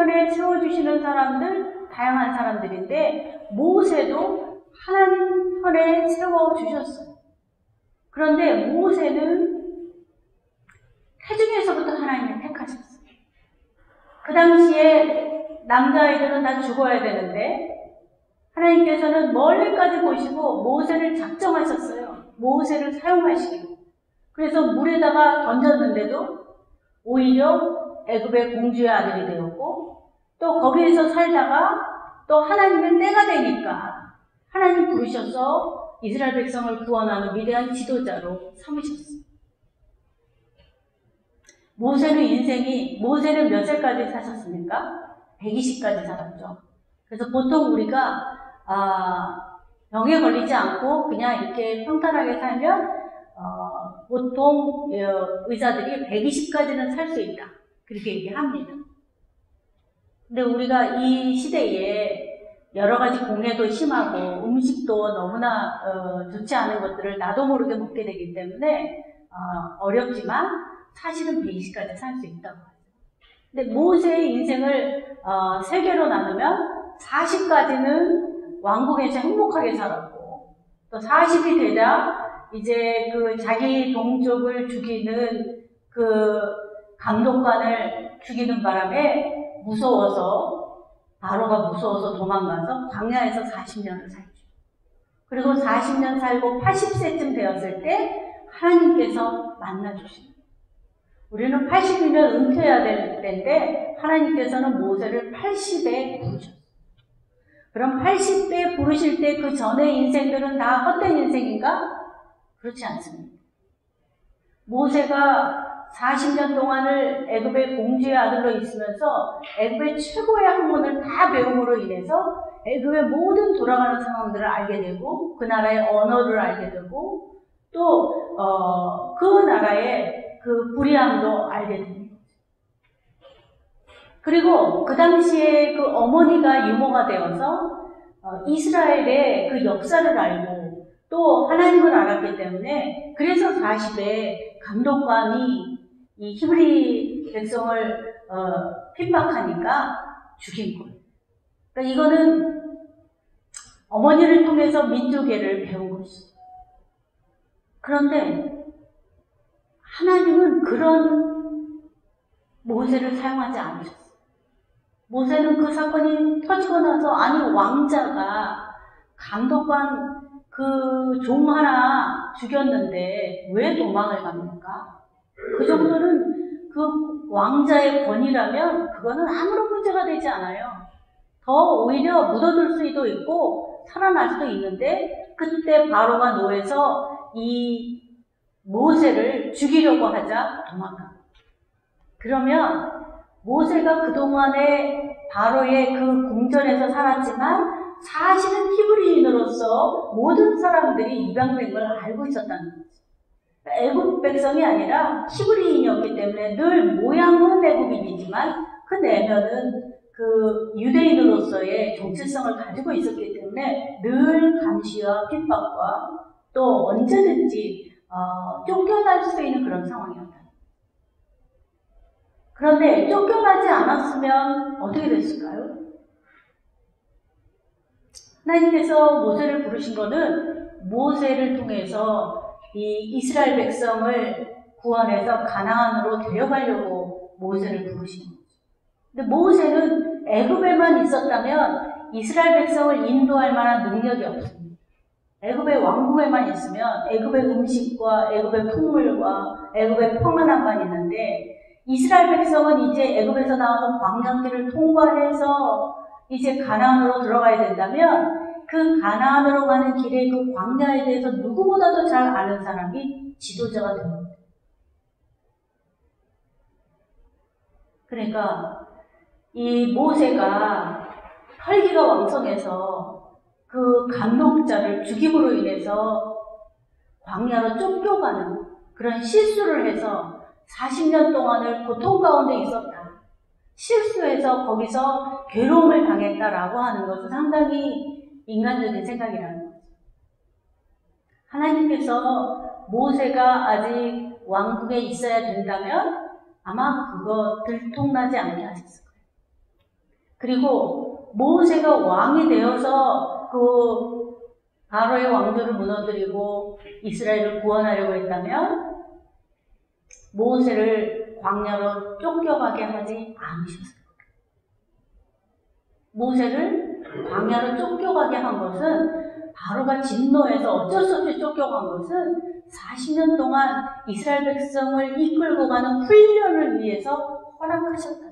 편에 세워주시는 사람들, 다양한 사람들인데 모세도 하나님 편에 세워주셨어요. 그런데 모세는 태중에서부터 하나님이 택하셨어요. 그 당시에 남자아이들은 다 죽어야 되는데 하나님께서는 멀리까지 보시고 모세를 작정하셨어요. 모세를 사용하시기로. 그래서 물에다가 던졌는데도 오히려 애굽의 공주의 아들이 되었고, 또 거기에서 살다가 또 하나님의 때가 되니까 하나님 부르셔서 이스라엘 백성을 구원하는 위대한 지도자로 삼으셨어요. 모세는 몇 살까지 사셨습니까? 120까지 살았죠. 그래서 보통 우리가 병에 걸리지 않고 그냥 이렇게 평탄하게 살면 보통 의사들이 120까지는 살 수 있다. 그렇게 얘기합니다. 근데 우리가 이 시대에 여러 가지 공해도 심하고 음식도 너무나 좋지 않은 것들을 나도 모르게 먹게 되기 때문에 어렵지만 사실은 120까지 살 수 있다고 하죠. 근데 모세의 인생을 3개로 나누면 40까지는 왕국에서 행복하게 살았고, 또 40이 되자 이제 그 자기 동족을 죽이는 그 감독관을 죽이는 바람에 바로가 무서워서 도망가서 광야에서 40년을 살죠. 그리고 40년 살고 80세쯤 되었을 때 하나님께서 만나주십니다. 우리는 80이면 은퇴해야 될 때인데 하나님께서는 모세를 80에 부르셨어요. 그럼 80대 부르실 때 그 전의 인생들은 다 헛된 인생인가? 그렇지 않습니다. 모세가 40년 동안을 애굽의 공주의 아들로 있으면서 애굽의 최고의 학문을 다 배움으로 인해서 애굽의 모든 돌아가는 상황들을 알게 되고 그 나라의 언어를 알게 되고 또 그 나라의 그 불의함도 알게 됩니다. 그리고 그 당시에 그 어머니가 유모가 되어서 이스라엘의 그 역사를 알고 또 하나님을 알았기 때문에 그래서 40에 감독관이 이 히브리 백성을 핍박하니까 죽인 거예요. 그러니까 이거는 어머니를 통해서 민족애를 배운 것이죠. 그런데 하나님은 그런 모세를 사용하지 않으셨어요. 모세는 그 사건이 터지고 나서 왕자가 감독관 그 종 하나 죽였는데 왜 도망을 갑니까? 그 정도는 그 왕자의 권위라면 그거는 아무런 문제가 되지 않아요. 더 오히려 묻어둘 수도 있고 살아날 수도 있는데 그때 바로가 노해서 이 모세를 죽이려고 하자 도망가. 그러면 모세가 그동안에 바로의 그 궁전에서 살았지만 사실은 히브리인으로서 모든 사람들이 입양된 걸 알고 있었다는 거죠. 애굽 백성이 아니라 히브리인이었기 때문에 늘 모양은 애굽인이지만 그 내면은 그 유대인으로서의 정체성을 가지고 있었기 때문에 늘 감시와 핍박과 또 언제든지 쫓겨날 수 있는 그런 상황이었다. 그런데 쫓겨나지 않았으면 어떻게 됐을까요? 하나님께서 모세를 부르신 것은 모세를 통해서 이 이스라엘 백성을 구원해서 가나안으로 데려가려고 모세를 부르신 거죠. 근데 모세는 애굽에만 있었다면 이스라엘 백성을 인도할 만한 능력이 없습니다. 애굽의 왕국에만 있으면 애굽의 음식과 애굽의 풍물과 애굽의 평안함만 있는데 이스라엘 백성은 이제 애굽에서 나와서 광야길을 통과해서 이제 가나안으로 들어가야 된다면 그 가나안으로 가는 길의 그 광야에 대해서 누구보다도 잘 아는 사람이 지도자가 됩니다. 그러니까 이 모세가 혈기가 왕성해서 그 감독자를 죽임으로 인해서 광야로 쫓겨가는 그런 실수를 해서 40년 동안을 고통 가운데 있었다. 실수해서 거기서 괴로움을 당했다라고 하는 것은 상당히 인간적인 생각이라는 거죠. 하나님께서 모세가 아직 왕국에 있어야 된다면 아마 그거 들통나지 않게 하셨을 거예요. 그리고 모세가 왕이 되어서 그 바로의 왕조를 무너뜨리고 이스라엘을 구원하려고 했다면 모세를 광야로 쫓겨가게 하지 않으셨어요. 모세를 광야로 쫓겨가게 한 것은 바로가 진노해서 어쩔 수 없이 쫓겨간 것은 40년 동안 이스라엘 백성을 이끌고 가는 훈련을 위해서 허락하셨다.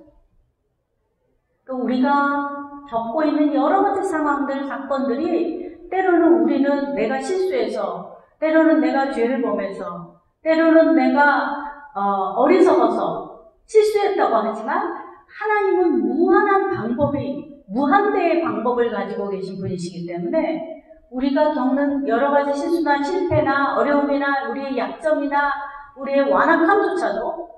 우리가 겪고 있는 여러 가지 상황들, 사건들이 때로는 우리는 내가 실수해서, 때로는 내가 죄를 범해서, 때로는 내가 어리석어서 실수했다고 하지만 하나님은 무한대의 방법을 가지고 계신 분이시기 때문에 우리가 겪는 여러 가지 실수나 실패나 어려움이나 우리의 약점이나 우리의 완악함조차도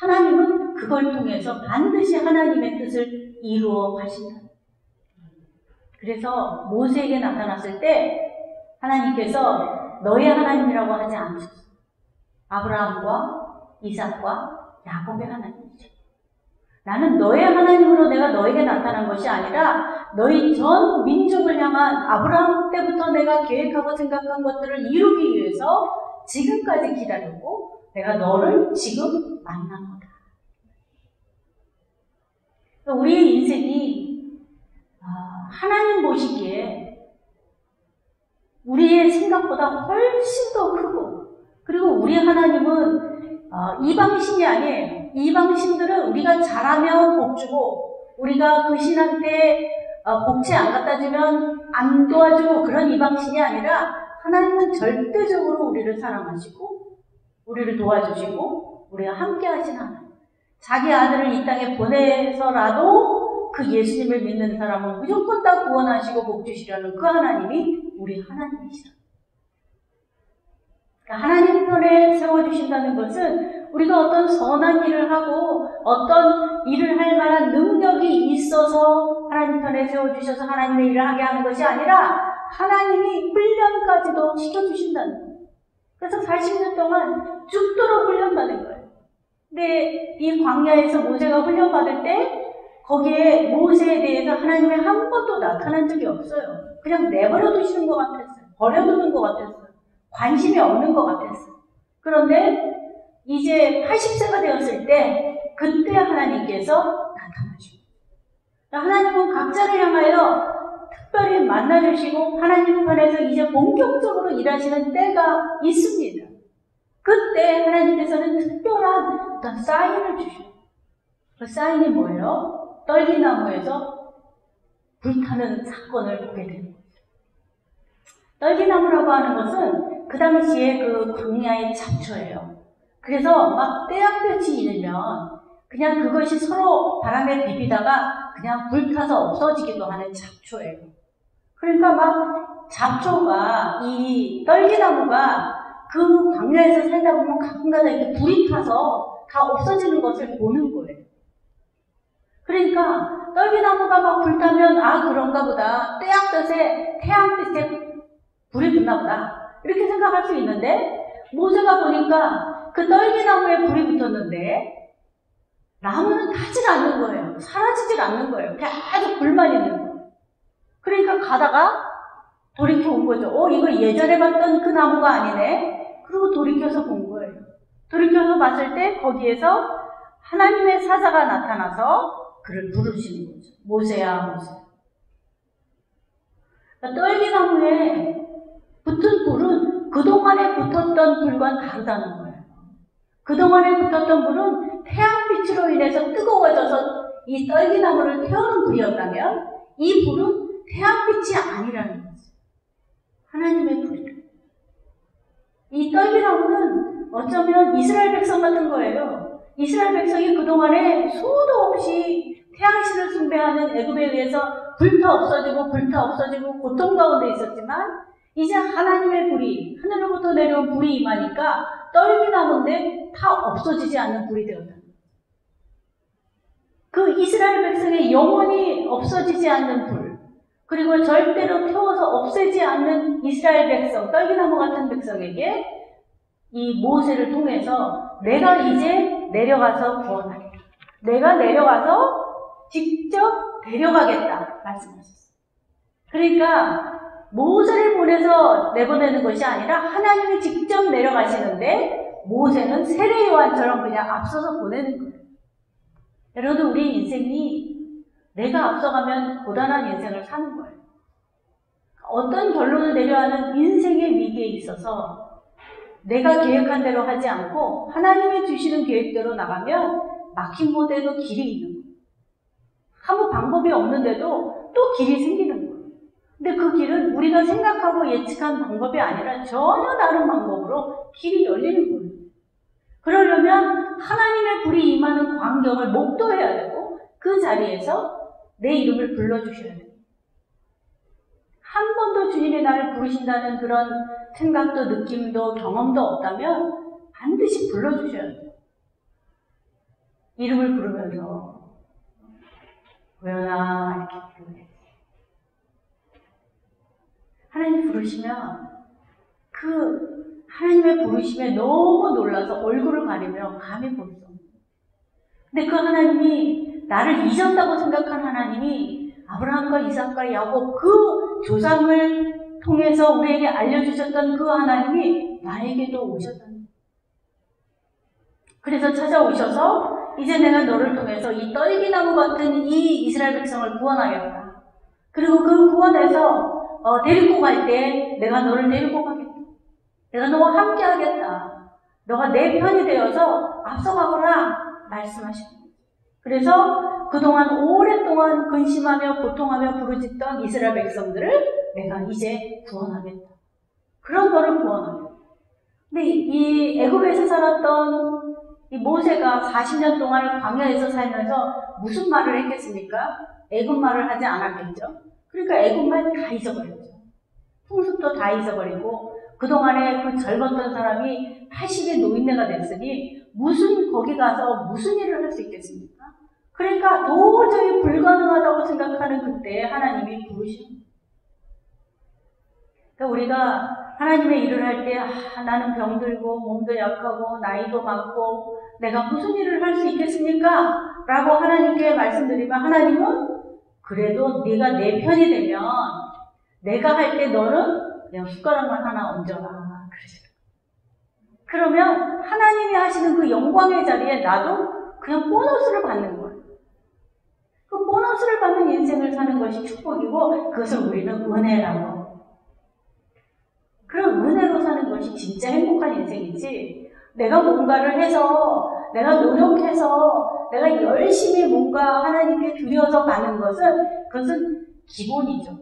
하나님은 그걸 통해서 반드시 하나님의 뜻을 이루어 가신다. 그래서 모세에게 나타났을 때 하나님께서 너의 하나님이라고 하지 않으셨어요. 아브라함과 이삭과 야곱의 하나님이죠. 나는 너의 하나님으로 내가 너에게 나타난 것이 아니라 너희 전 민족을 향한 아브라함 때부터 내가 계획하고 생각한 것들을 이루기 위해서 지금까지 기다렸고 내가 너를 지금 만난 거다. 우리의 인생이 하나님 보시기에 우리의 생각보다 훨씬 더 크고, 그리고 우리 하나님은 이방신이 아니에요. 이방신들은 우리가 잘하면 복주고 우리가 그 신한테 복지 안 갖다 주면 안 도와주고 그런 이방신이 아니라 하나님은 절대적으로 우리를 사랑하시고 우리를 도와주시고 우리와 함께 하신 하나님. 자기 아들을 이 땅에 보내서라도 그 예수님을 믿는 사람은 무조건 다 구원하시고 복주시려는 그 하나님이 우리 하나님이시다. 하나님 편에 세워주신다는 것은 우리가 어떤 선한 일을 하고 어떤 일을 할 만한 능력이 있어서 하나님 편에 세워주셔서 하나님의 일을 하게 하는 것이 아니라 하나님이 훈련까지도 시켜주신다는 거예요. 그래서 40년 동안 죽도록 훈련받는 거예요. 근데 이 광야에서 모세가 훈련받을 때 거기에 모세에 대해서 하나님이 한 번도 나타난 적이 없어요. 그냥 내버려 두시는 것 같았어요. 버려두는 것 같았어요. 관심이 없는 것 같았어요. 그런데 이제 80세가 되었을 때 그때 하나님께서 나타나시고, 하나님은 각자를 향하여 특별히 만나주시고 하나님 편에서 이제 본격적으로 일하시는 때가 있습니다. 그때 하나님께서는 특별한 어떤 사인을 주시고, 그 사인이 뭐예요? 떨기나무에서 불타는 사건을 보게 되는 거예요. 떨기나무라고 하는 것은 그 당시에 그 광야의 잡초예요. 그래서 막 떼약볕이 일면 그냥 그것이 서로 바람에 비비다가 그냥 불타서 없어지기도 하는 잡초예요. 그러니까 막 잡초가, 이 떨기나무가 그 광야에서 살다 보면 가끔가다 이렇게 불이 타서 다 없어지는 것을 보는 거예요. 그러니까 떨기나무가 막 불타면 그런가 보다. 떼약볕에 태양빛에 불이 붙나 보다. 이렇게 생각할 수 있는데 모세가 보니까 그 떨기나무에 불이 붙었는데 나무는 타질 않는 거예요. 사라지질 않는 거예요. 계속 불만 있는 거예요. 그러니까 가다가 돌이켜 온 거죠. 이거 예전에 봤던 그 나무가 아니네. 그리고 돌이켜서 본 거예요. 돌이켜서 봤을 때 거기에서 하나님의 사자가 나타나서 그를 부르시는 거죠. 모세야, 모세. 그러니까 떨기나무에 붙은 불은 그동안에 붙었던 불과는 다르다는 거예요. 그동안에 붙었던 불은 태양빛으로 인해서 뜨거워져서 이 떨기나무를 태우는 불이었다면 이 불은 태양빛이 아니라는 거죠. 하나님의 불이다. 이 떨기나무는 어쩌면 이스라엘 백성 같은 거예요. 이스라엘 백성이 그동안에 수도 없이 태양신을 숭배하는 애굽에 의해서 불타 없어지고 고통 가운데 있었지만 이제 하나님의 불이, 하늘로부터 내려온 불이 임하니까 떨기나무인데 다 없어지지 않는 불이 되었다. 그 이스라엘 백성의 영원히 없어지지 않는 불, 그리고 절대로 태워서 없애지 않는 이스라엘 백성, 떨기나무 같은 백성에게 이 모세를 통해서 내가 이제 내려가서 구원하리라. 내가 내려가서 직접 데려가겠다 말씀하셨어요. 그러니까 모세를 보내서 내보내는 것이 아니라 하나님이 직접 내려가시는데 모세는 세례 요한처럼 그냥 앞서서 보내는 거예요. 여러분, 우리 인생이 내가 앞서가면 고단한 인생을 사는 거예요. 어떤 결론을 내려야 하는 인생의 위기에 있어서 내가 계획한 대로 하지 않고 하나님이 주시는 계획대로 나가면 막힌 곳에도 길이 있는 거예요. 아무 방법이 없는데도 또 길이 생기는 거예요. 근데 그 길은 우리가 생각하고 예측한 방법이 아니라 전혀 다른 방법으로 길이 열리는 거예요. 그러려면 하나님의 불이 임하는 광경을 목도해야 되고 그 자리에서 내 이름을 불러주셔야 돼요. 한 번도 주님이 나를 부르신다는 그런 생각도 느낌도 경험도 없다면 반드시 불러주셔야 돼요. 이름을 부르면서 고연아 이렇게 부르겠지. 하나님 부르시면 그 하나님의 부르심에 너무 놀라서 얼굴을 가리며 감히 볼 수 없는. 근데 그 하나님이 나를 잊었다고 생각한 하나님이 아브라함과 이삭과 야곱 그 조상을 통해서 우리에게 알려주셨던 그 하나님이 나에게도 오셨다는. 그래서 찾아오셔서 이제 내가 너를 통해서 이 떨기나무 같은 이 이스라엘 백성을 구원하겠다. 그리고 그 구원에서 데리고 갈 때 내가 너를 데리고 가겠다. 내가 너와 함께 하겠다. 너가 내 편이 되어서 앞서가거라 말씀하십니다. 그래서 그동안 오랫동안 근심하며 고통하며 부르짖던 이스라엘 백성들을 내가 이제 구원하겠다. 그런 너를 구원하겠다. 근데 이 애굽에서 살았던 이 모세가 40년 동안 광야에서 살면서 무슨 말을 했겠습니까? 애굽 말을 하지 않았겠죠. 그러니까 애굽 말 다 잊어버렸죠. 풍습도 다 잊어버리고 그동안에 그 젊었던 사람이 80의 노인네가 됐으니 무슨 거기 가서 무슨 일을 할 수 있겠습니까? 그러니까 도저히 불가능하다고 생각하는 그때에 하나님이 부르시는. 그러니까 우리가 하나님의 일을 할 때 나는 병들고 몸도 약하고 나이도 많고 내가 무슨 일을 할 수 있겠습니까? 라고 하나님께 말씀드리면 하나님은 그래도 네가 내 편이 되면 내가 할 때 너는 그냥 숟가락만 하나 얹어라. 그러시더라고요. 그러면 하나님이 하시는 그 영광의 자리에 나도 그냥 보너스를 받는 거예요. 그 보너스를 받는 인생을 사는 것이 축복이고 그것을 우리는 은혜라고. 그런 은혜로 사는 것이 진짜 행복한 인생이지 내가 뭔가를 해서 내가 노력해서 내가 열심히 뭔가 하나님께 드려서 가는 것은 그것은 기본이죠.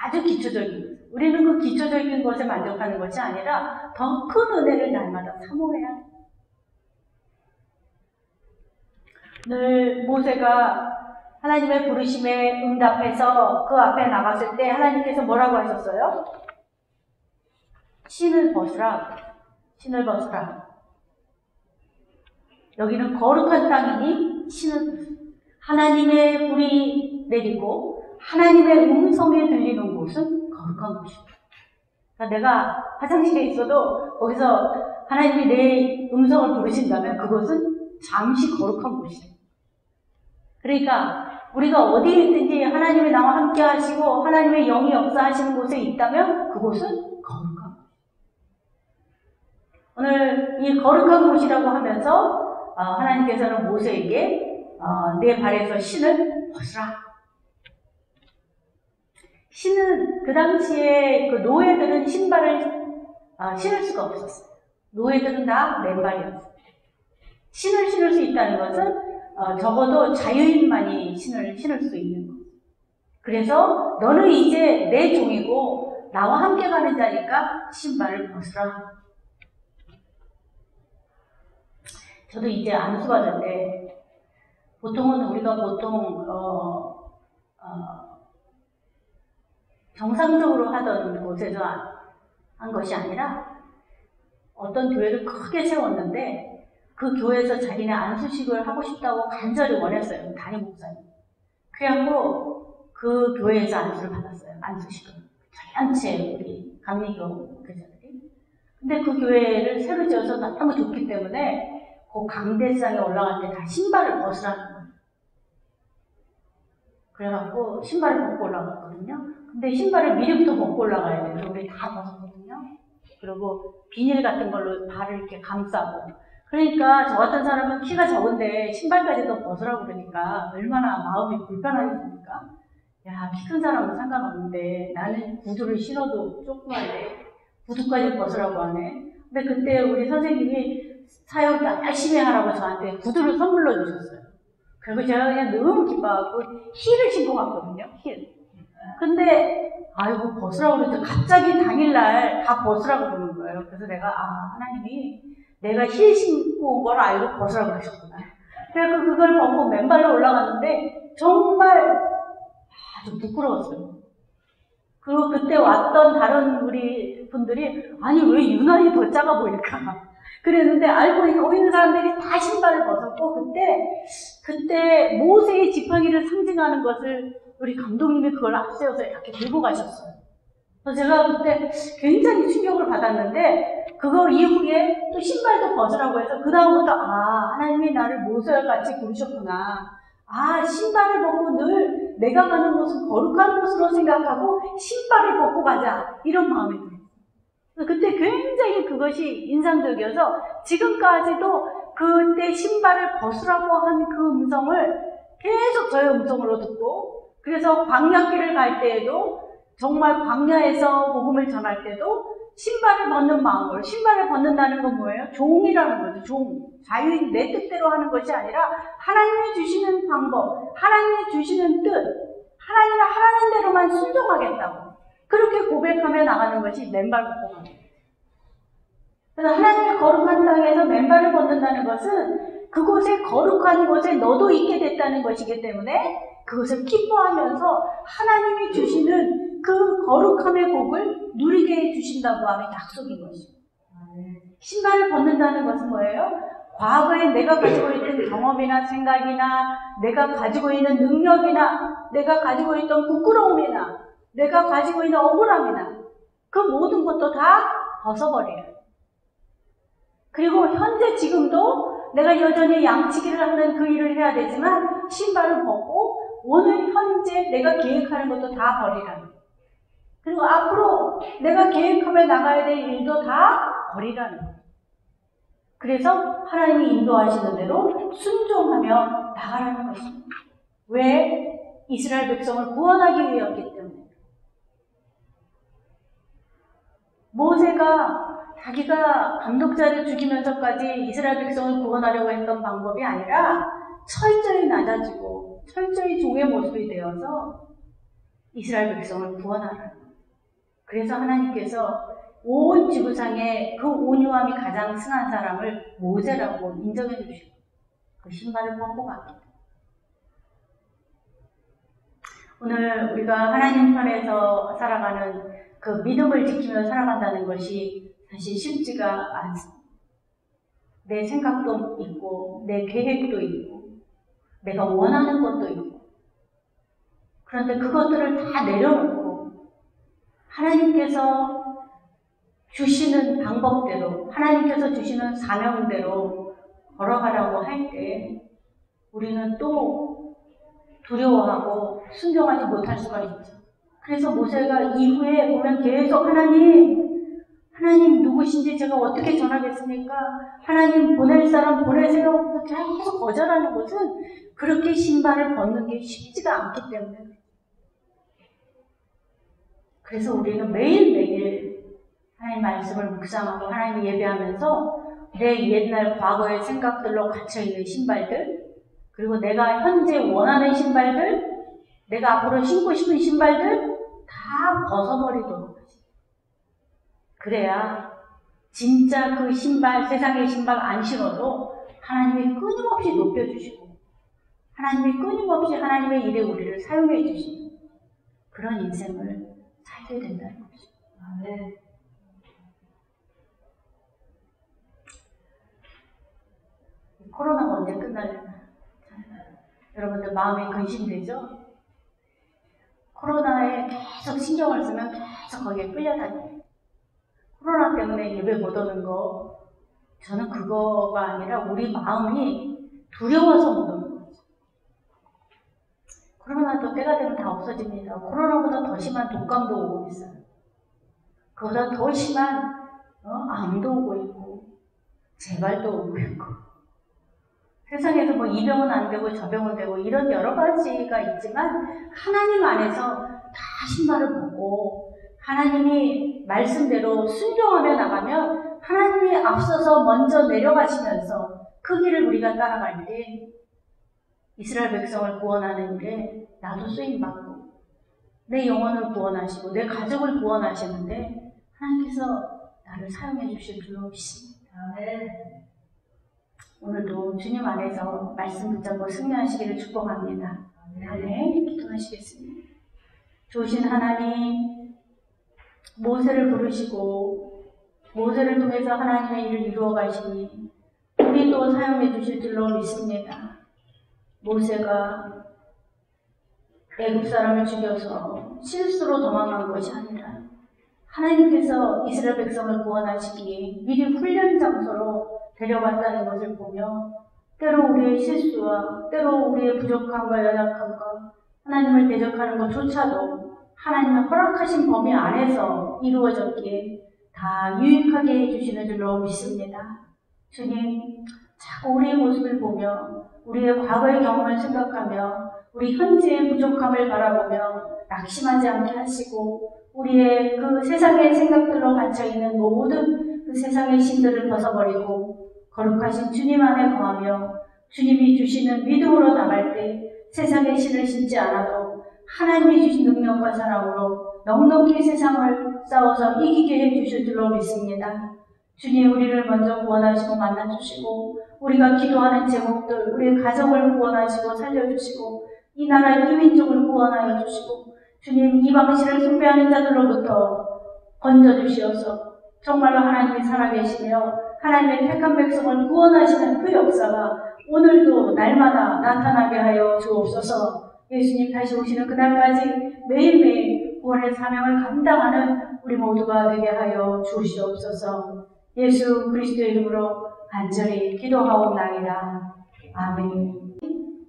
아주 기초적인 것. 우리는 그 기초적인 것에 만족하는 것이 아니라 더 큰 은혜를 날마다 사모해야 돼요. 늘 모세가 하나님의 부르심에 응답해서 그 앞에 나갔을 때 하나님께서 뭐라고 하셨어요? 신을 벗으라. 신을 벗으라. 여기는 거룩한 땅이니 신을 벗으라. 하나님의 불이 내리고 하나님의 음성이 들리는 곳은 거룩한 곳입니다. 그러니까 내가 화장실에 있어도 거기서 하나님이 내 음성을 부르신다면 그것은 잠시 거룩한 곳이에요. 그러니까 우리가 어디에 있든지 하나님이 나와 함께 하시고 하나님의 영이 역사하시는 곳에 있다면 그곳은 거룩한 곳. 오늘 이 거룩한 곳이라고 하면서 하나님께서는 모세에게 내 발에서 신을 벗으라. 신은 그 당시에 그 노예들은 신발을 신을 수가 없었어요. 노예들은 다 맨발이었어요. 신을 신을 수 있다는 것은 적어도 자유인만이 신을 신을 수 있는 거예요. 그래서 너는 이제 내 종이고 나와 함께 가는 자니까 신발을 벗으라. 저도 이제 안수 받을 때 보통은 우리가 정상적으로 하던 곳에서 한 것이 아니라 어떤 교회를 크게 세웠는데 그 교회에서 자기네 안수식을 하고 싶다고 간절히 원했어요. 담임 목사님. 그래갖고 그 교회에서 안수를 받았어요. 안수식을. 전체 우리 감리교 교회자들이. 근데 그 교회를 새로 지어서 너무 좋기 때문에 그 강대상에 올라갈 때 다 신발을 벗으라는 거예요. 그래갖고 신발을 벗고 올라갔거든요. 근데 신발을 미리부터 벗고 올라가야 돼요. 그래서 우리 다 벗었거든요. 그리고 비닐 같은 걸로 발을 이렇게 감싸고. 그러니까 저 같은 사람은 키가 적은데 신발까지도 벗으라고 그러니까 얼마나 마음이 불편하겠습니까? 야, 키 큰 사람은 상관없는데 나는 구두를 신어도 조그만데 구두까지 벗으라고 하네. 근데 그때 우리 선생님이 사역 열심히 하라고 저한테 구두를 선물로 주셨어요. 그리고 제가 그냥 너무 기뻐하고 힐을 신고 갔거든요. 힐. 근데 아이고 벗으라고 그랬더니 갑자기 당일날 다 벗으라고 그러는 거예요. 그래서 내가 하나님이 내가 힐 신고 온 걸 알고 벗으라고 그러셨구나. 그래서 그걸 벗고 맨발로 올라갔는데 정말 아주 부끄러웠어요. 그리고 그때 그랬던 다른 우리 분들이 아니 왜 유난히 더 작아 보일까 그랬는데 알고 보니까 거기 있는 사람들이 다 신발을 벗었고 그때 모세의 지팡이를 상징하는 것을 우리 감독님이 그걸 앞세워서 이렇게 들고 가셨어요. 그래서 제가 그때 굉장히 충격을 받았는데 그거 이후에 또 신발도 벗으라고 해서 그 다음부터 하나님이 나를 모세와 같이 부르셨구나. 신발을 벗고 늘 내가 가는 곳은 거룩한 곳으로 생각하고 신발을 벗고 가자. 이런 마음이 들어요. 그때 굉장히 그것이 인상적이어서 지금까지도 그때 신발을 벗으라고 한 그 음성을 계속 저의 음성으로 듣고 그래서 광야길을 갈 때에도 정말 광야에서 복음을 전할 때도 신발을 벗는 마음으로 신발을 벗는다는 건 뭐예요? 종이라는 거죠. 종. 자유인 내 뜻대로 하는 것이 아니라 하나님이 주시는 방법, 하나님이 주시는 뜻, 하나님이 하라는 대로만 순종하겠다고 그렇게 고백하며 나가는 것이 맨발 벗고 가는 거예요. 그래서 하나님의 거룩한 땅에서 맨발을 벗는다는 것은 그곳에 거룩한 곳에 너도 있게 됐다는 것이기 때문에 그것을 기뻐하면서 하나님이 주시는 그 거룩함의 복을 누리게 해주신다고 하는 약속인 것이죠. 신발을 벗는다는 것은 뭐예요? 과거에 내가 가지고 있던 경험이나 생각이나 내가 가지고 있는 능력이나 내가 가지고 있던 부끄러움이나 내가 가지고 있는 억울함이나 그 모든 것도 다 벗어버려요. 그리고 현재 지금도 내가 여전히 양치기를 하는 그 일을 해야 되지만 신발을 벗고 오늘 현재 내가 계획하는 것도 다 버리라는 거예요. 그리고 앞으로 내가 계획하며 나가야 될 일도 다 버리라는 거예요. 그래서 하나님이 인도하시는 대로 순종하며 나가라는 것입니다. 왜? 이스라엘 백성을 구원하기 위하였기 때문에. 모세가 자기가 감독자를 죽이면서까지 이스라엘 백성을 구원하려고 했던 방법이 아니라 철저히 낮아지고 철저히 종의 모습이 되어서 이스라엘 백성을 구원하라는 거예요. 그래서 하나님께서 온 지구상에 그 온유함이 가장 승한 사람을 모세라고 인정해 주시고 그 신발을 벗고 갑니다. 오늘 우리가 하나님 편에서 살아가는 그 믿음을 지키며 살아간다는 것이 사실 쉽지가 않습니다. 내 생각도 있고 내 계획도 있고 내가 원하는 것도 있고 그런데 그것들을 다 내려놓고 하나님께서 주시는 방법대로 하나님께서 주시는 사명대로 걸어가라고 할 때 우리는 또 두려워하고 순종하지 못할 수가 있죠. 그래서 모세가 이후에 보면 계속 하나님 누구신지 제가 어떻게 전하겠습니까? 하나님 보낼 사람 보내세요. 계속 거절하는 것은 그렇게 신발을 벗는 게 쉽지가 않기 때문에 그래서 우리는 매일매일 하나님 말씀을 묵상하고 하나님 예배하면서 내 옛날 과거의 생각들로 갇혀있는 신발들 그리고 내가 현재 원하는 신발들 내가 앞으로 신고 싶은 신발들 다 벗어버리도록 하지. 그래야 진짜 그 신발 세상의 신발 안 신어도 하나님이 끊임없이 높여주시고 하나님이 끊임없이 하나님의 일에 우리를 사용해 주시는 그런 인생을 살게 된다는 것이죠. 네. 코로나가 언제 끝나려나 여러분들 마음이 근심되죠? 코로나에 계속 신경을 쓰면 계속 거기에 끌려다녀요. 코로나 때문에 예배 못 오는 거 저는 그거가 아니라 우리 마음이 두려워서 못 오는 거죠. 코로나도 때가 없어집니다. 코로나보다 더 심한 독감도 오고 있어요. 그보다 더 심한 암도 오고 있고 재발도 오고 있고 세상에서 뭐 이 병은 안 되고 저 병은 되고 이런 여러 가지가 있지만 하나님 안에서 다 신발을 벗고 하나님이 말씀대로 순종하며 나가면 하나님이 앞서서 먼저 내려가시면서 그 길을 우리가 따라갈 때 이스라엘 백성을 구원하는 일에 나도 쓰임받고 내 영혼을 구원하시고 내 가족을 구원하시는데 하나님께서 나를 사용해 주실 줄로 믿습니다. 오늘도 주님 안에서 말씀 붙잡고 승리하시기를 축복합니다. 아멘. 기도하시겠습니다. 좋으신 하나님, 모세를 부르시고 모세를 통해서 하나님의 일을 이루어 가시니 우리도 사용해 주실 줄로 믿습니다. 모세가 애굽 사람을 죽여서 실수로 도망간 것이 아니라 하나님께서 이스라엘 백성을 구원하시기에 미리 훈련 장소로 데려갔다는 것을 보며 때로 우리의 실수와 때로 우리의 부족함과 연약함과 하나님을 대적하는 것조차도 하나님의 허락하신 범위 안에서 이루어졌기에 다 유익하게 해주시는 줄로 믿습니다. 주님, 자꾸 우리의 모습을 보며 우리의 과거의 경험을 생각하며 우리 현재의 부족함을 바라보며 낙심하지 않게 하시고 우리의 그 세상의 생각들로 갇혀있는 모든 그 세상의 신들을 벗어버리고 거룩하신 주님 안에 거하며 주님이 주시는 믿음으로 나갈 때 세상의 신을 신지 않아도 하나님이 주신 능력과 사랑으로 넉넉히 세상을 싸워서 이기게 해주실 줄로 믿습니다. 주님, 우리를 먼저 구원하시고 만나주시고 우리가 기도하는 제목들, 우리의 가정을 구원하시고 살려주시고 이 나라 이 민족을 구원하여 주시고 주님, 이방신을 숭배하는 자들로부터 건져주시어서 정말로 하나님이 살아계시며 하나님의 택한 백성을 구원하시는 그 역사가 오늘도 날마다 나타나게 하여 주옵소서. 예수님 다시 오시는 그날까지 매일매일 구원의 사명을 감당하는 우리 모두가 되게 하여 주시옵소서. 예수 그리스도의 이름으로 간절히 기도하옵나이다. 아멘.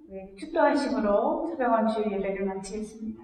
네, 축도하심으로 차병원 주일 예배를 마치겠습니다.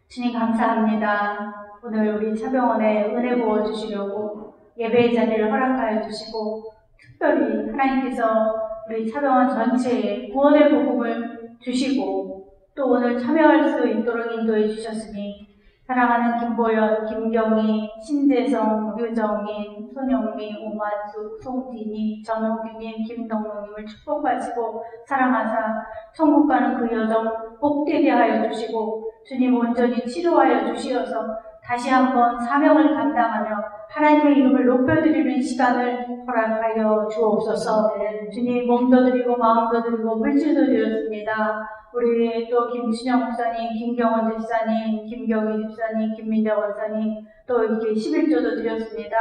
주님 감사합니다. 오늘 우리 차병원에 은혜 부어주시려고 예배의 자리를 허락하여 주시고 특별히 하나님께서 우리 차병원 전체에 구원의 복음을 주시고 또 오늘 참여할 수 있도록 인도해 주셨으니 사랑하는 김보연, 김경희, 신재성, 류정인, 손영미, 오만숙, 송진희, 전호규님, 김덕로님을 축복하시고 사랑하사 천국 가는 그 여정 복되게 하여 주시고 주님 온전히 치료하여 주시어서 다시 한번 사명을 감당하며 하나님의 이름을 높여드리는 시간을 허락하여 주옵소서. 주님 몸도 드리고 마음도 드리고 물질도 드렸습니다. 우리 또 김춘영 목사님, 김경원 집사님, 김경희 집사님, 김민정 원사님 또 이렇게 11조도 드렸습니다.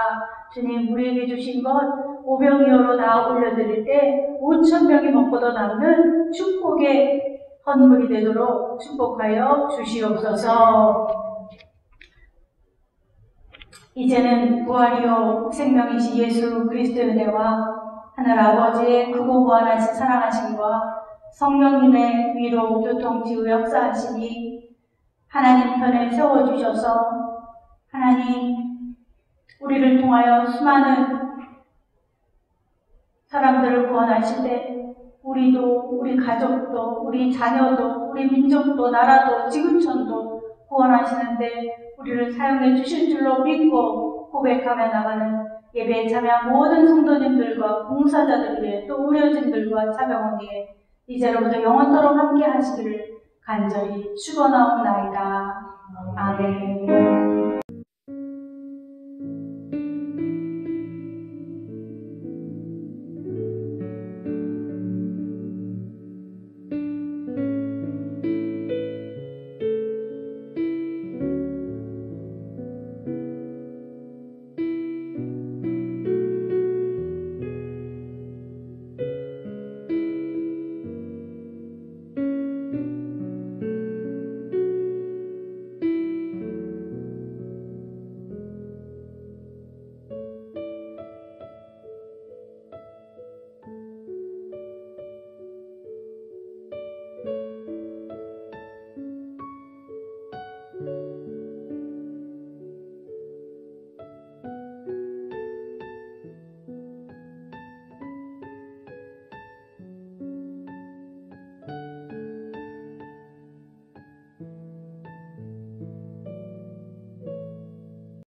주님 우리에게 주신 것 5병이어로 다 올려드릴 때 5,000명이 먹고도 남는 축복의 헌물이 되도록 축복하여 주시옵소서. 이제는 부활이요 생명이신 예수 그리스도의 은혜와 하늘 아버지의 크고 무한하신 사랑하심과 성령님의 위로 교통치유 역사하시니 하나님 편에 세워주셔서 하나님 우리를 통하여 수많은 사람들을 구원하실 때 우리도 우리 가족도 우리 자녀도 우리 민족도 나라도 지구촌도 구원하시는데 우리를 사용해 주실 줄로 믿고 고백하며 나가는 예배에 참여한 모든 성도님들과 봉사자들 위해 또 의료진들과 차병원 위에 이제로부터 영원토록 함께 하시기를 간절히 축원하옵나이다. 아멘.